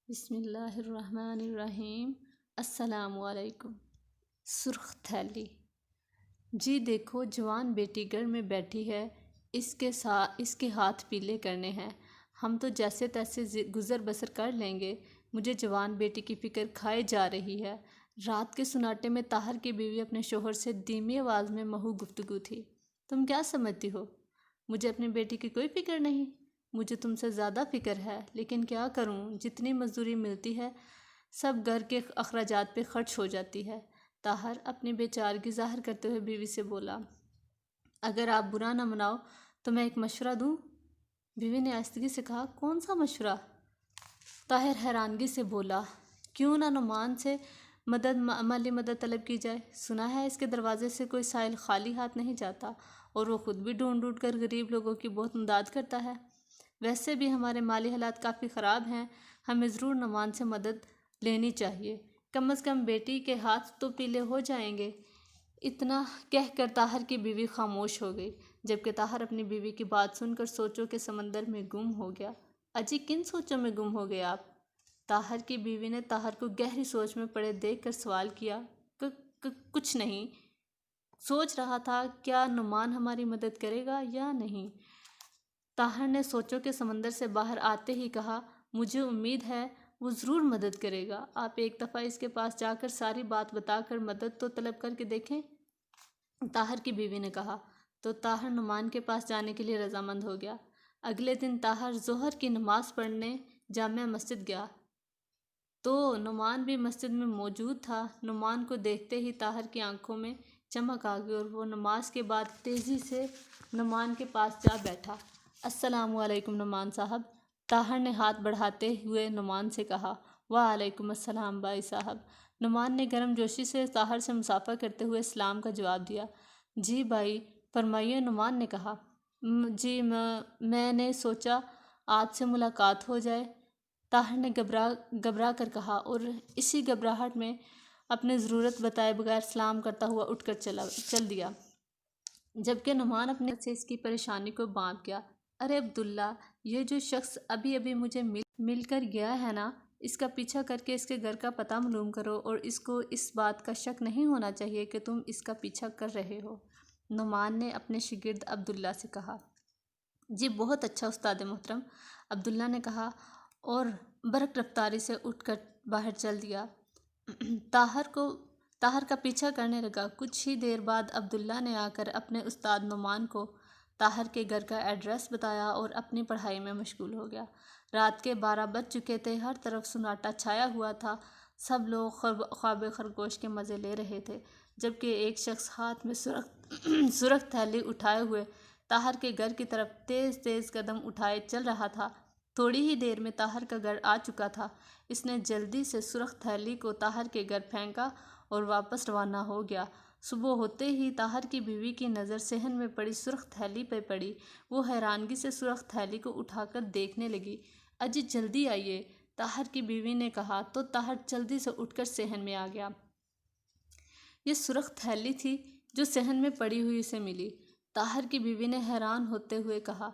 بسم اللہ الرحمن الرحیم۔ السلام علیکم۔ سرخ تھیلی۔ جی دیکھو جوان بیٹی گھر میں بیٹھی ہے، اس کے ہاتھ پیلے کرنے ہیں، ہم تو جیسے تیسے گزر بسر کر لیں گے، مجھے جوان بیٹی کی فکر کھائے جا رہی ہے۔ رات کے سناٹے میں طاہر کی بیوی اپنے شوہر سے دھیمی آواز میں محو گفتگو تھی۔ تم کیا سمجھتی ہو؟ مجھے اپنی بیٹی کی کوئی فکر نہیں؟ مجھے تم سے زیادہ فکر ہے، لیکن کیا کروں، جتنی مزدوری ملتی ہے سب گھر کے اخراجات پہ خرچ ہو جاتی ہے۔ طاہر اپنی بے چارگی ظاہر کرتے ہوئے بیوی سے بولا، اگر آپ برا نہ مناؤ تو میں ایک مشورہ دوں؟ بیوی نے آہستگی سے کہا، کون سا مشورہ؟ طاہر حیرانگی سے بولا، کیوں نہ نعمان سے مالی مدد طلب کی جائے؟ سنا ہے اس کے دروازے سے کوئی سائل خالی ہاتھ نہیں جاتا، اور وہ خود بھی ڈھونڈ ڈھونڈ کر غریب لوگوں کی بہت امداد کرتا ہے۔ ویسے بھی ہمارے مالی حالات کافی خراب ہیں، ہمیں ضرور نعمان سے مدد لینی چاہیے، کم از کم بیٹی کے ہاتھ تو پیلے ہو جائیں گے۔ اتنا کہہ کر طاہر کی بیوی خاموش ہو گئی، جبکہ طاہر اپنی بیوی کی بات سن کر سوچوں کے سمندر میں گم ہو گیا۔ اجی کن سوچوں میں گم ہو گئے آپ؟ طاہر کی بیوی نے طاہر کو گہری سوچ میں پڑے دیکھ کر سوال کیا۔ کچھ نہیں، سوچ رہا تھا کیا نعمان ہماری مدد کرے گا یا نہیں۔ طاہر نے سوچوں کے سمندر سے باہر آتے ہی کہا، مجھے امید ہے وہ ضرور مدد کرے گا، آپ ایک دفعہ اس کے پاس جا کر ساری بات بتا کر مدد تو طلب کر کے دیکھیں۔ طاہر کی بیوی نے کہا تو طاہر نعمان کے پاس جانے کے لیے رضامند ہو گیا۔ اگلے دن طاہر ظہر کی نماز پڑھنے جامع مسجد گیا تو نعمان بھی مسجد میں موجود تھا۔ نعمان کو دیکھتے ہی طاہر کی آنکھوں میں چمک آ گئی اور وہ نماز کے بعد تیزی سے نعمان کے پاس جا بیٹھا۔ السلام علیکم نعمان صاحب، طاہر نے ہاتھ بڑھاتے ہوئے نعمان سے کہا۔ وعلیکم السلام بھائی صاحب، نعمان نے گرم جوشی سے طاہر سے مصافحہ کرتے ہوئے اسلام کا جواب دیا۔ جی بھائی فرمائیے، نعمان نے کہا۔ جی میں نے سوچا آپ سے ملاقات ہو جائے، طاہر نے گھبرا کر کہا، اور اسی گھبراہٹ میں اپنے ضرورت بتائے بغیر سلام کرتا ہوا اٹھ کر چل دیا، جبکہ نعمان اپنے سے اس کی پریشانی کو بانپ گیا۔ ارے عبداللہ، یہ جو شخص ابھی مجھے مل کر گیا ہے نا، اس کا پیچھا کر کے اس کے گھر کا پتہ معلوم کرو، اور اس کو اس بات کا شک نہیں ہونا چاہیے کہ تم اس کا پیچھا کر رہے ہو، نعمان نے اپنے شاگرد عبداللہ سے کہا۔ جی بہت اچھا استاد محترم، عبداللہ نے کہا اور برق رفتاری سے اٹھ کر باہر چل دیا۔ طاہر کا پیچھا کرنے لگا۔ کچھ ہی دیر بعد عبداللہ نے آ کر اپنے استاد نعمان کو طاہر کے گھر کا ایڈریس بتایا اور اپنی پڑھائی میں مشغول ہو گیا۔ رات کے 12 بج چکے تھے، ہر طرف سناٹا چھایا ہوا تھا، سب لوگ خواب خرگوش کے مزے لے رہے تھے، جبکہ ایک شخص ہاتھ میں سرخ تھیلی اٹھائے ہوئے طاہر کے گھر کی طرف تیز قدم اٹھائے چل رہا تھا۔ تھوڑی ہی دیر میں طاہر کا گھر آ چکا تھا۔ اس نے جلدی سے سرخ تھیلی کو طاہر کے گھر پھینکا اور واپس روانہ ہو گیا۔ صبح ہوتے ہی طاہر کی بیوی کی نظر صحن میں پڑی سرخ تھیلی پہ پڑی۔ وہ حیرانگی سے سرخ تھیلی کو اٹھا کر دیکھنے لگی۔ اجی جلدی آئیے، طاہر کی بیوی نے کہا تو طاہر جلدی سے اٹھ کر صحن میں آ گیا۔ یہ سرخ تھیلی تھی جو صحن میں پڑی ہوئی اسے ملی۔ طاہر کی بیوی نے حیران ہوتے ہوئے کہا،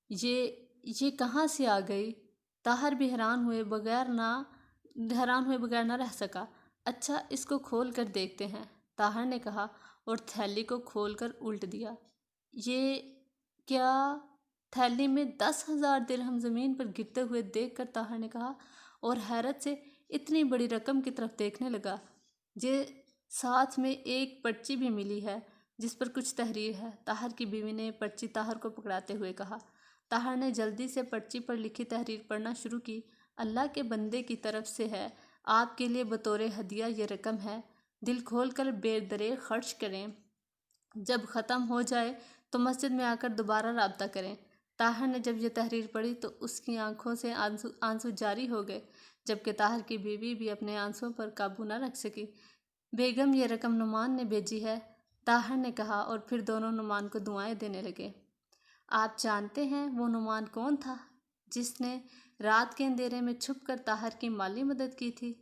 یہ کہاں سے آ گئی؟ طاہر بھی حیران ہوئے بغیر نہ رہ سکا۔ اچھا اس کو کھول کر دیکھتے ہیں، طاہر نے کہا اور تھیلی کو کھول کر الٹ دیا۔ یہ کیا؟ تھیلی میں 10,000 درہم زمین پر گرتے ہوئے دیکھ کر طاہر نے کہا، اور حیرت سے اتنی بڑی رقم کی طرف دیکھنے لگا۔ یہ ساتھ میں ایک پرچی بھی ملی ہے جس پر کچھ تحریر ہے۔ طاہر کی بیوی نے پرچی طاہر کو پکڑاتے ہوئے کہا۔ طاہر نے جلدی سے پرچی پر لکھی تحریر پڑھنا شروع کی۔ اللہ کے بندے کی طرف سے ہے، آپ کے لیے بطور ہدیہ یہ رقم ہے، دل کھول کر بے دریغ خرچ کریں، جب ختم ہو جائے تو مسجد میں آ کر دوبارہ رابطہ کریں۔ طاہر نے جب یہ تحریر پڑھی تو اس کی آنکھوں سے آنسو جاری ہو گئے، جبکہ طاہر کی بیوی بھی اپنے آنسوؤں پر قابو نہ رکھ سکی۔ بیگم یہ رقم نعمان نے بھیجی ہے، طاہر نے کہا، اور پھر دونوں نعمان کو دعائیں دینے لگے۔ آپ جانتے ہیں وہ نعمان کون تھا جس نے رات کے اندھیرے میں چھپ کر طاہر کی مالی مدد کی تھی؟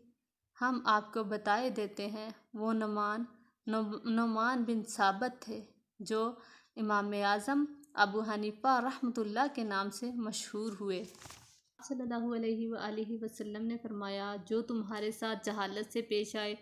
ہم آپ کو بتائے دیتے ہیں، وہ نعمان بن ثابت تھے، جو امام اعظم ابو حنیفہ رحمۃ اللہ کے نام سے مشہور ہوئے۔ صلی اللہ علیہ وآلہ وسلم نے فرمایا جو تمہارے ساتھ جہالت سے پیش آئے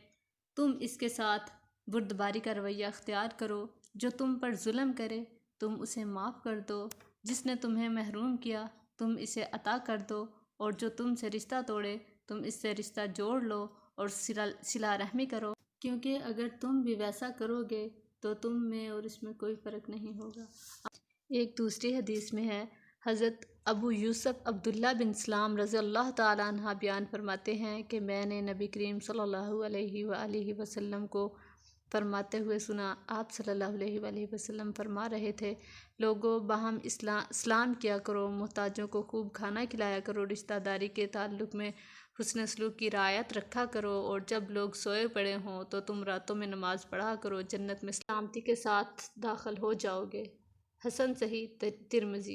تم اس کے ساتھ بردباری کا رویہ اختیار کرو، جو تم پر ظلم کرے تم اسے معاف کر دو، جس نے تمہیں محروم کیا تم اسے عطا کر دو، اور جو تم سے رشتہ توڑے تم اس سے رشتہ جوڑ لو اور صلہ رحمی کرو، کیونکہ اگر تم بھی ویسا کرو گے تو تم میں اور اس میں کوئی فرق نہیں ہوگا۔ ایک دوسری حدیث میں ہے، حضرت ابو یوسف عبداللہ بن سلام رضی اللہ تعالیٰ عنہ بیان فرماتے ہیں کہ میں نے نبی کریم صلی اللہ علیہ وآلہ وسلم کو فرماتے ہوئے سنا۔ آپ صلی اللہ علیہ وآلہ وسلم فرما رہے تھے، لوگوں باہم سلام کیا کرو، محتاجوں کو خوب کھانا کھلایا کرو، رشتہ داری کے تعلق میں حسن سلوک کی رعایت رکھا کرو، اور جب لوگ سوئے پڑے ہوں تو تم راتوں میں نماز پڑھا کرو، جنت میں سلامتی کے ساتھ داخل ہو جاؤ گے۔ حسن صحیح ترمذی۔